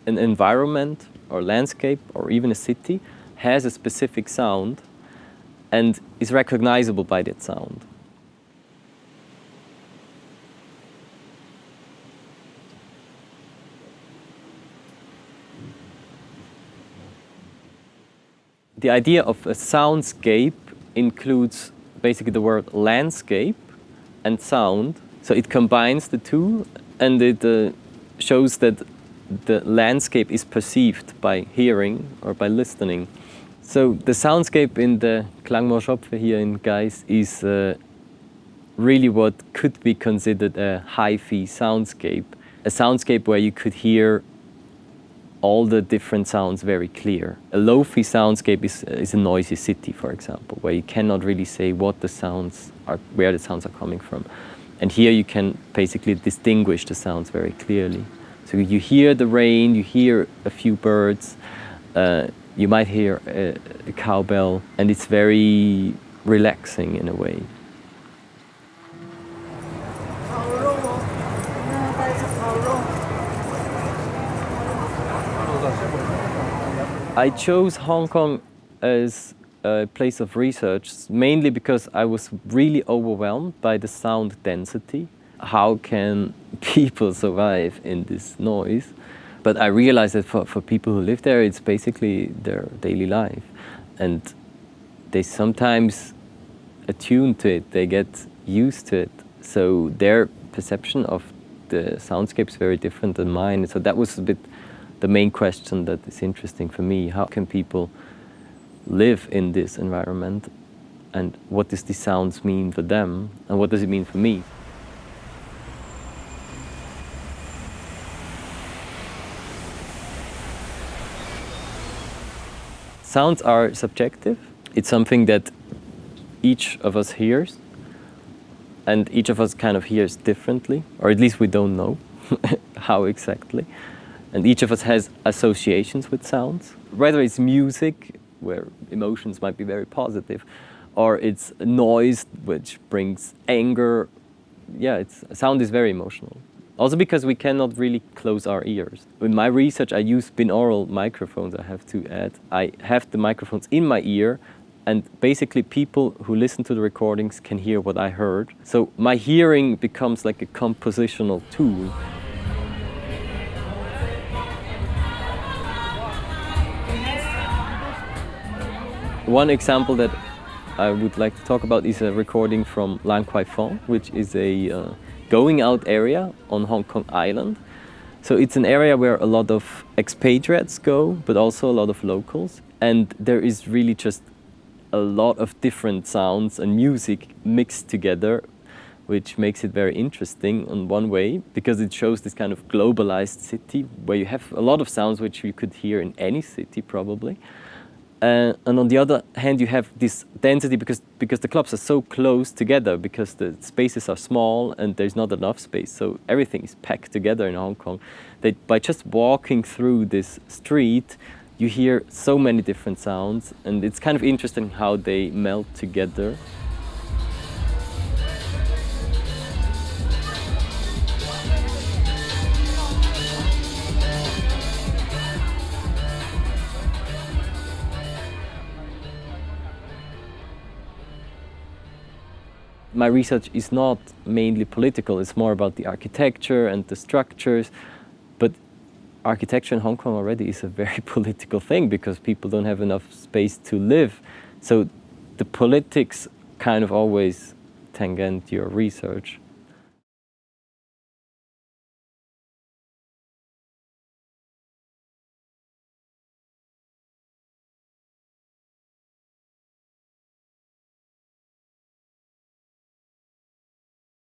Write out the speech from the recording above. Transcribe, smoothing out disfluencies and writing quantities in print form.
an environment or landscape or even a city has a specific sound and is recognizable by that sound. The idea of a soundscape includes basically the word landscape and sound. So it combines the two, and it shows that the landscape is perceived by hearing or by listening. So the soundscape in the Klangmoorschopfe here in Geis is really what could be considered a hi-fi soundscape. A soundscape where you could hear all the different sounds very clear. A lo-fi soundscape is a noisy city, for example, where you cannot really say what the sounds are, where the sounds are coming from. And here you can basically distinguish the sounds very clearly. So you hear the rain, you hear a few birds, you might hear a cowbell, and it's very relaxing in a way. I chose Hong Kong as a place of research mainly because I was really overwhelmed by the sound density. How can people survive in this noise? But I realized that for people who live there, it's basically their daily life. And they sometimes attune to it, they get used to it. So their perception of the soundscape is very different than mine. So that was a bit the main question that is interesting for me. How can people live in this environment? And what does the sounds mean for them? And what does it mean for me? Sounds are subjective. It's something that each of us hears, and each of us kind of hears differently, or at least we don't know how exactly. And each of us has associations with sounds, whether it's music, where emotions might be very positive, or it's noise, which brings anger. Yeah, sound is very emotional. Also because we cannot really close our ears. In my research, I use binaural microphones, I have to add. I have the microphones in my ear, and basically people who listen to the recordings can hear what I heard. So my hearing becomes like a compositional tool. One example that I would like to talk about is a recording from Lan Kwai Fong, which is a going out area on Hong Kong Island. So it's an area where a lot of expatriates go, but also a lot of locals. And there is really just a lot of different sounds and music mixed together, which makes it very interesting in one way, because it shows this kind of globalized city where you have a lot of sounds which you could hear in any city probably. And on the other hand, you have this density because the clubs are so close together, because the spaces are small and there's not enough space. So everything is packed together in Hong Kong, that by just walking through this street, you hear so many different sounds, and it's kind of interesting how they melt together. My research is not mainly political, it's more about the architecture and the structures, but architecture in Hong Kong already is a very political thing because people don't have enough space to live. So the politics kind of always tangent your research.